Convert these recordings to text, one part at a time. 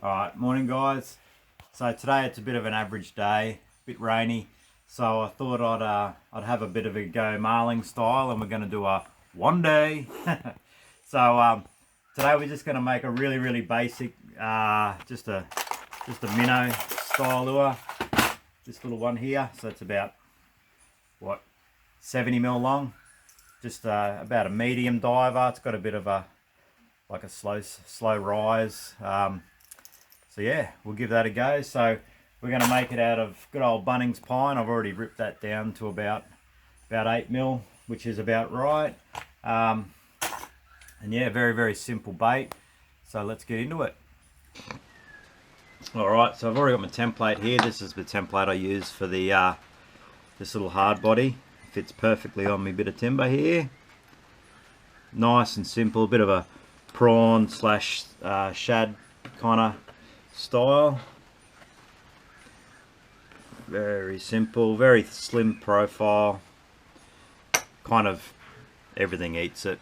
Alright, morning guys. So today it's a bit of an average day, a bit rainy. So I thought I'd have a bit of a go marling style, and we're going to do a one day. So today we're just going to make a really basic, just a minnow style lure. This little one here. So it's about what 70mm long. Just about a medium diver. It's got a bit of a like a slow rise. So yeah, we'll give that a go. So we're going to make it out of good old Bunnings pine. I've already ripped that down to about 8mm, which is about right. And yeah, very simple bait. So let's get into it. Alright, so I've already got my template here. This is the template I use for the this little hard body. Fits perfectly on my bit of timber here. Nice and simple, a bit of a prawn slash shad kind of style. Very simple, very slim profile. Kind of everything eats it.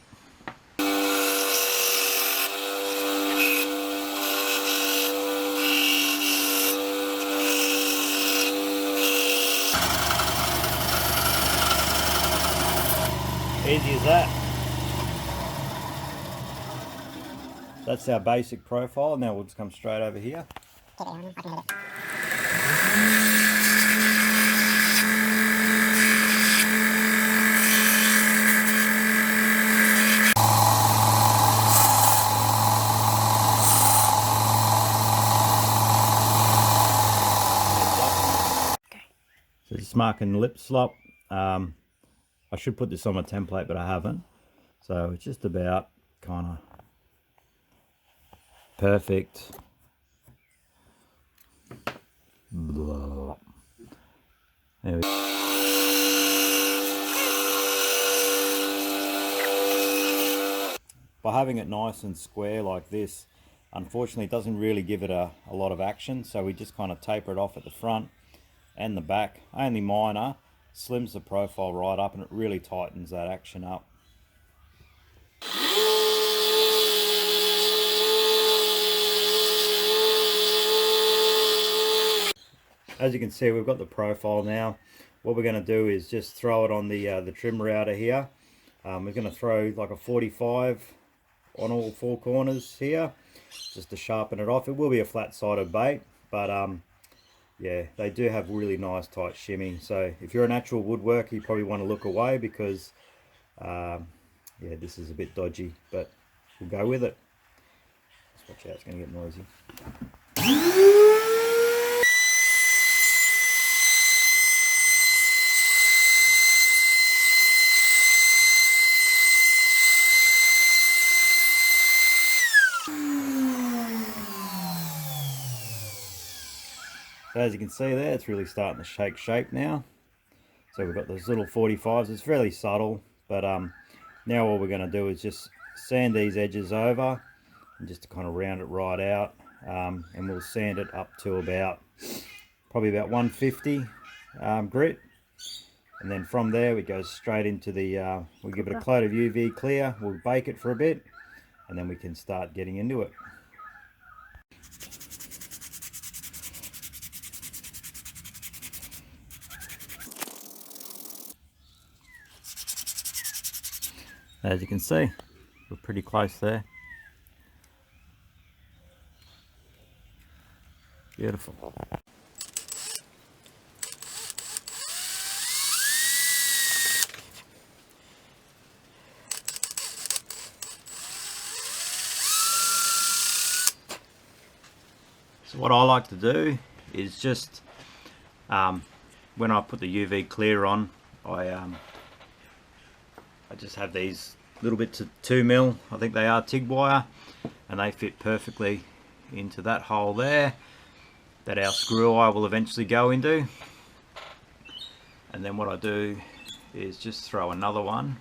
Easy as that. That's our basic profile. Now we'll just come straight over here. So just marking the lip slop. I should put this on my template, but I haven't. So it's just about kind of perfect. There we go. By having it nice and square like this, unfortunately it doesn't really give it a lot of action, so we just kind of taper it off at the front and the back, only minor, slims the profile right up, and it really tightens that action up. As you can see, we've got the profile now. What we're going to do is just throw it on the trim router here. We're going to throw like a 45 on all four corners here, just to sharpen it off. It will be a flat-sided bait, but yeah, they do have really nice tight shimmy. So if you're a natural woodworker, you probably want to look away because yeah, this is a bit dodgy, but we'll go with it. Just watch out, it's going to get noisy. So as you can see there, it's really starting to shake shape now. So we've got those little 45s. It's fairly subtle, but now all we're going to do is just sand these edges over and just to kind of round it right out, and we'll sand it up to probably about 150 grit, and then from there we go straight into the we'll give it a coat of UV clear, we'll bake it for a bit, and then we can start getting into it. As you can see, we're pretty close there. Beautiful. So what I like to do is just, when I put the UV clear on, I just have these little bits of 2mm, I think they are TIG wire, and they fit perfectly into that hole there that our screw eye will eventually go into. And then what I do is just throw another one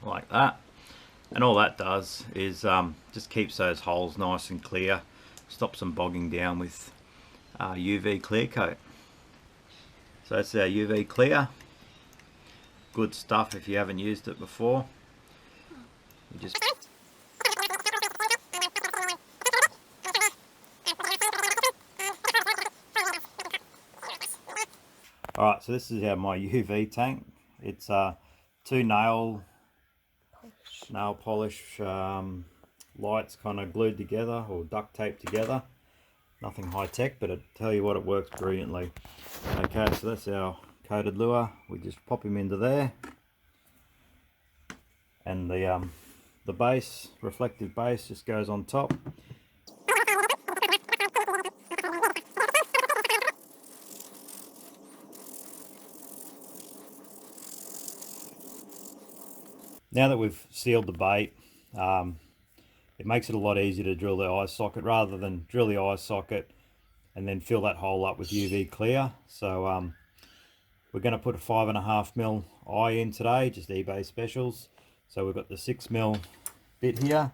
like that, and all that does is just keeps those holes nice and clear, stops them bogging down with UV clear coat. So that's our UV clear. Good stuff if you haven't used it before. You just Alright, so this is my UV tank. It's 2 nail polish lights kind of glued together or duct taped together. Nothing high tech, but I tell you what, it works brilliantly. Okay, so that's our coated lure. We just pop him into there, and the base, reflective base, just goes on top. Now that we've sealed the bait, it makes it a lot easier to drill the eye socket rather than drill the eye socket and then fill that hole up with UV clear. So we're going to put a 5.5mm eye in today, just eBay specials. So we've got the 6mm bit here.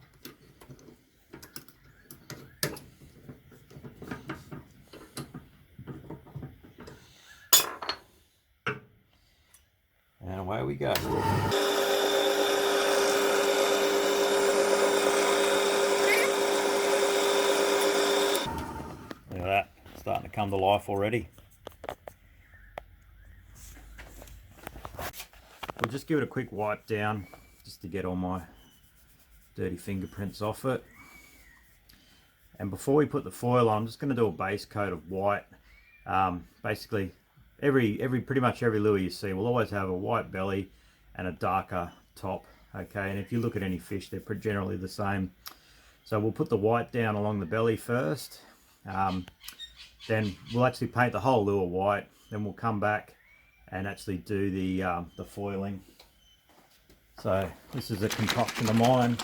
And away we go. Look at that, starting to come to life already. We'll just give it a quick wipe down just to get all my dirty fingerprints off it. And before we put the foil on, I'm just going to do a base coat of white. Basically, pretty much every lure you see will always have a white belly and a darker top. Okay, and if you look at any fish, they're generally the same. So we'll put the white down along the belly first. Then we'll actually paint the whole lure white. Then we'll come back and actually do the foiling. So this is a concoction of mine.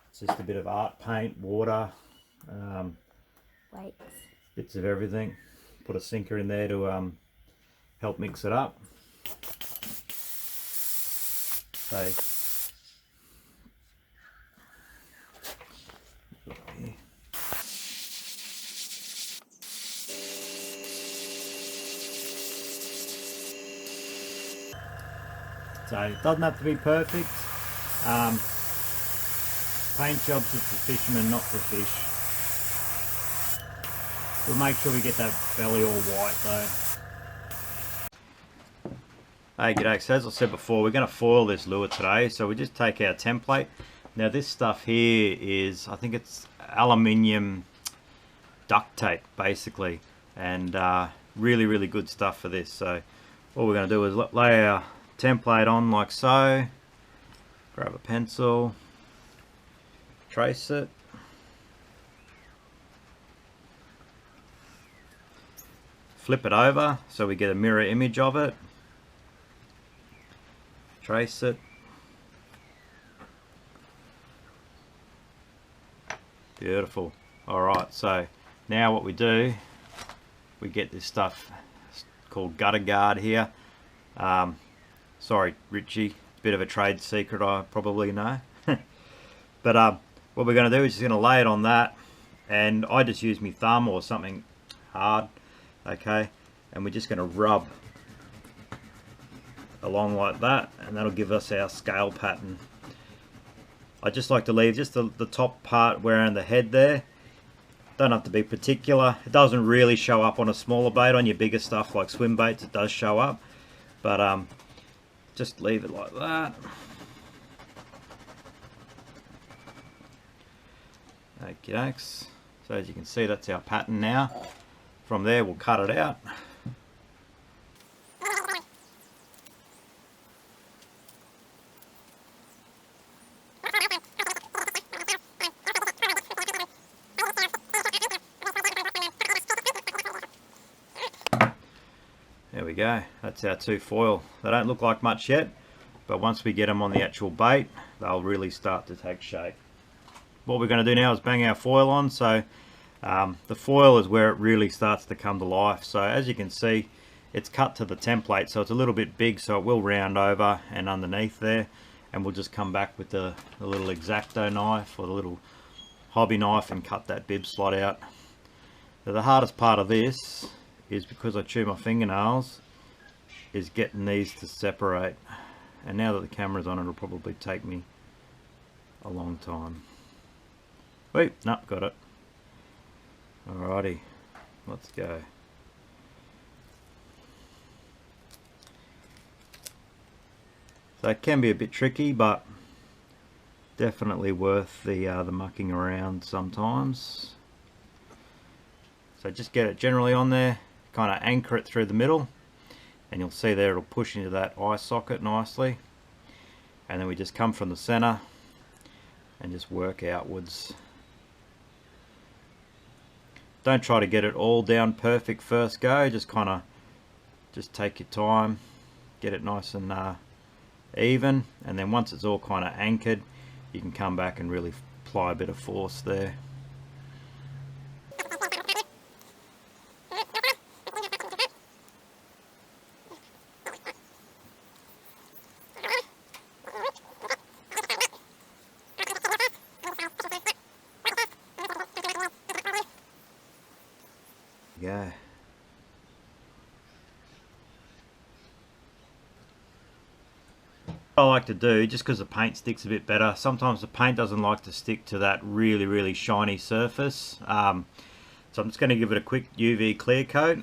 It's just a bit of art paint, water, bits of everything. Put a sinker in there to help mix it up. So it doesn't have to be perfect. Paint jobs are for fishermen, not for fish. We'll make sure we get that belly all white though. Hey, g'day. So as I said before, we're going to foil this lure today. So we just take our template. Now this stuff here is, I think it's aluminium duct tape basically, and really good stuff for this. So what we're going to do is lay our template on like so, grab a pencil, trace it, flip it over so we get a mirror image of it, trace it, beautiful. Alright, so now what we do, we get this stuff called gutter guard here. Sorry, Richie, bit of a trade secret, I probably know. But what we're going to do is just going to lay it on that, and I just use my thumb or something hard, okay, and we're just going to rub along like that, and that'll give us our scale pattern. I just like to leave just the top part around the head there. Don't have to be particular. It doesn't really show up on a smaller bait. On your bigger stuff like swim baits it does show up, but just leave it like that. Okey-dokes. So as you can see, that's our pattern now. From there we'll cut it out. There we go, that's our 2 foil. They don't look like much yet, but once we get them on the actual bait, they'll really start to take shape. What we're going to do now is bang our foil on. So the foil is where it really starts to come to life. So as you can see, it's cut to the template, so it's a little bit big, so it will round over and underneath there, and we'll just come back with the little X-Acto knife or the little hobby knife and cut that bib slot out. So the hardest part of this is, because I chew my fingernails, is getting these to separate. And now that the camera's on, it'll probably take me a long time. Wait, no, got it. Alrighty, let's go. So it can be a bit tricky, but definitely worth the mucking around sometimes. So just get it generally on there, kind of anchor it through the middle, and you'll see there it'll push into that eye socket nicely. And then we just come from the center and just work outwards. Don't try to get it all down perfect first go, just kind of take your time, get it nice and even, and then once it's all kind of anchored, you can come back and really apply a bit of force there. Yeah. What I like to do, just because the paint sticks a bit better, sometimes the paint doesn't like to stick to that really shiny surface. So I'm just going to give it a quick UV clear coat.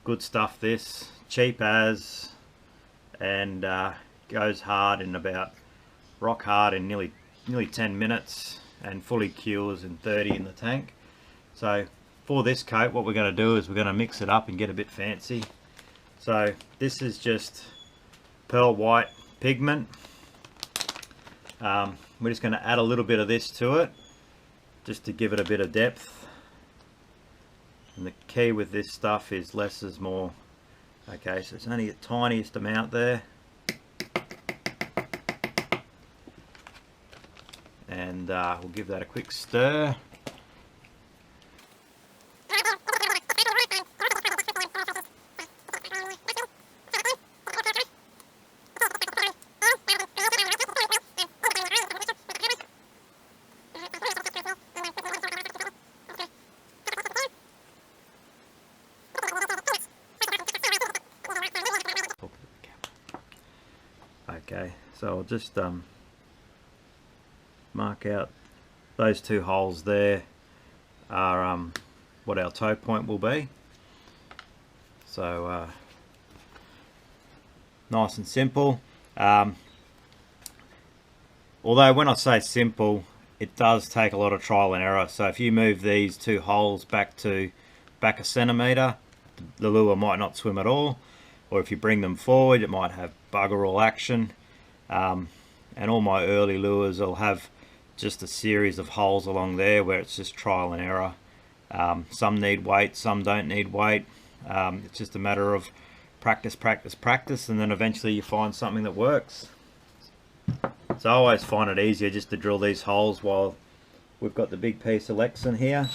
Good stuff this, cheap as, and goes hard in about, rock hard in nearly 10 minutes, and fully cures in 30 in the tank. So for this coat, what we're going to do is we're going to mix it up and get a bit fancy. So this is just pearl white pigment. We're just going to add a little bit of this to it just to give it a bit of depth, and the key with this stuff is less is more. Okay, so it's only the tiniest amount there, and we'll give that a quick stir. Okay, so I'll just mark out those two holes there are what our toe point will be. So nice and simple. Although when I say simple, it does take a lot of trial and error. So if you move these two holes back a centimetre, the lure might not swim at all, or if you bring them forward, it might have bugger all action. And all my early lures will have just a series of holes along there where it's just trial and error. Some need weight, some don't need weight. It's just a matter of practice, and then eventually you find something that works. So I always find it easier just to drill these holes while we've got the big piece of Lexan here.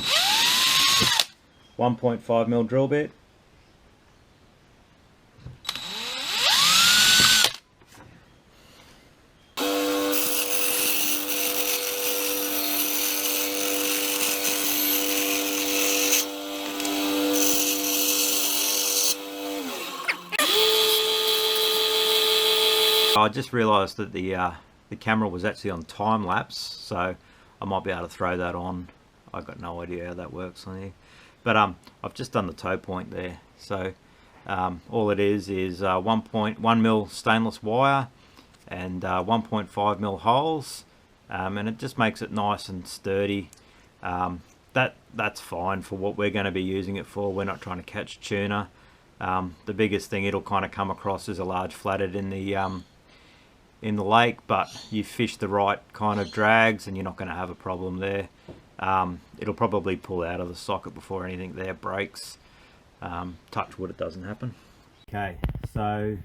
1.5mm drill bit. I just realised that the camera was actually on time lapse, so I might be able to throw that on. I've got no idea how that works on here, but I've just done the toe point there. So all it is 1.1mm stainless wire and 1.5mm holes, and it just makes it nice and sturdy. That's fine for what we're going to be using it for. We're not trying to catch tuna. The biggest thing it'll kind of come across is a large flathead in the lake, but you fish the right kind of drags and you're not going to have a problem there. It'll probably pull out of the socket before anything there breaks. Touch wood, it doesn't happen. Okay, so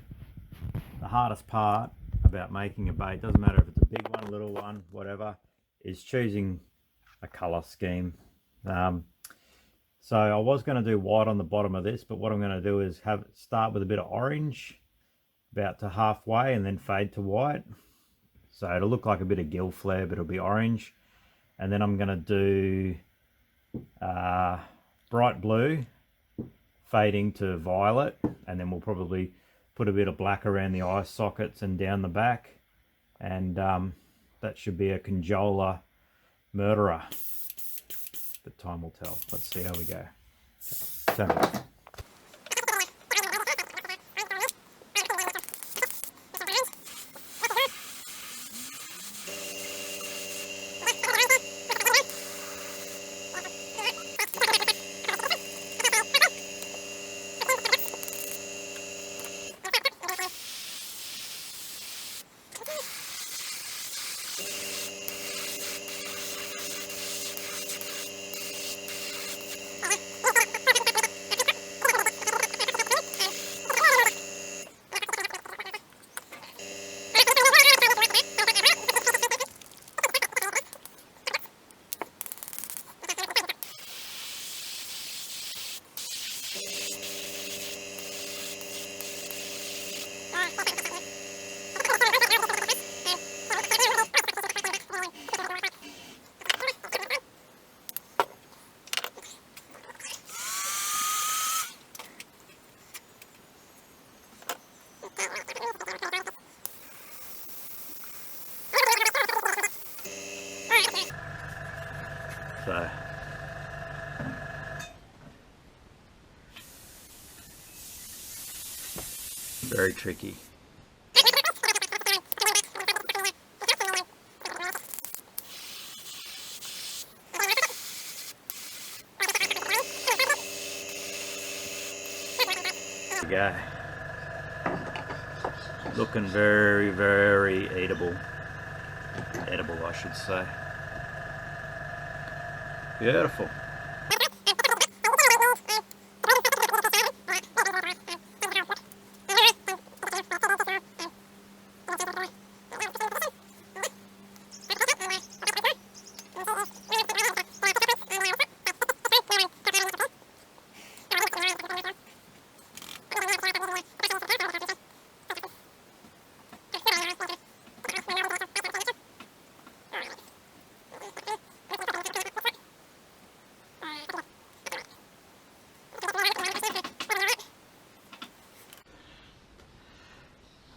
the hardest part about making a bait, doesn't matter if it's a big one, little one, whatever, is choosing a colour scheme. So I was going to do white on the bottom of this, but what I'm going to do is start with a bit of orange about to halfway and then fade to white. So it'll look like a bit of gill flare, but it'll be orange. And then I'm going to do bright blue fading to violet, and then we'll probably put a bit of black around the eye sockets and down the back, and that should be a conjola murderer. But time will tell. Let's see how we go. Turn it off. So very tricky. Go. Looking very, very eatable. Edible, I should say. Beautiful.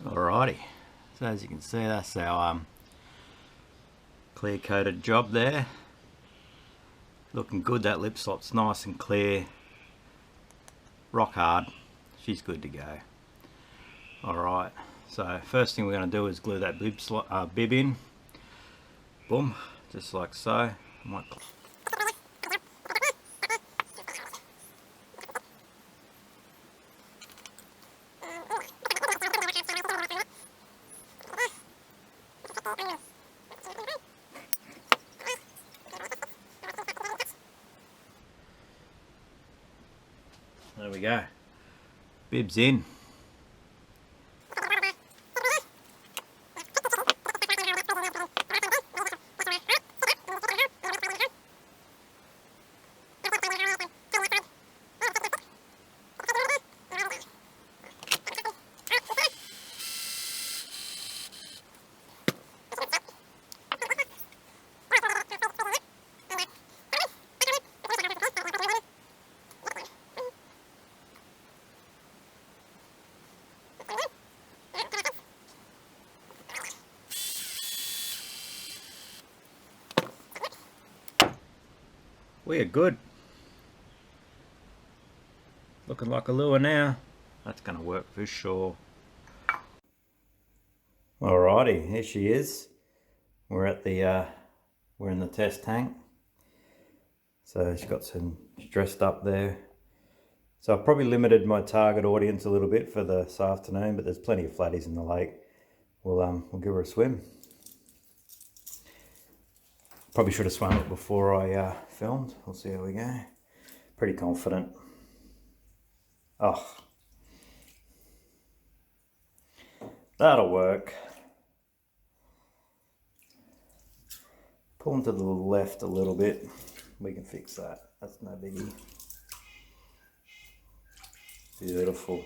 Alrighty, so as you can see, that's our clear coated job there. Looking good. That lip slot's nice and clear, rock hard. She's good to go. Alright, so first thing we're going to do is glue that bib in. Boom, just like so. There we go. Bib's in. We are good. Looking like a lure now. That's going to work for sure. Alrighty, here she is. We're at the we're in the test tank. So she's dressed up there. So I've probably limited my target audience a little bit for this afternoon, but there's plenty of flatties in the lake. We'll give her a swim. Probably should have swum it before I filmed. We'll see how we go. Pretty confident. Oh, that'll work. Pull them to the left a little bit. We can fix that. That's no biggie. Beautiful.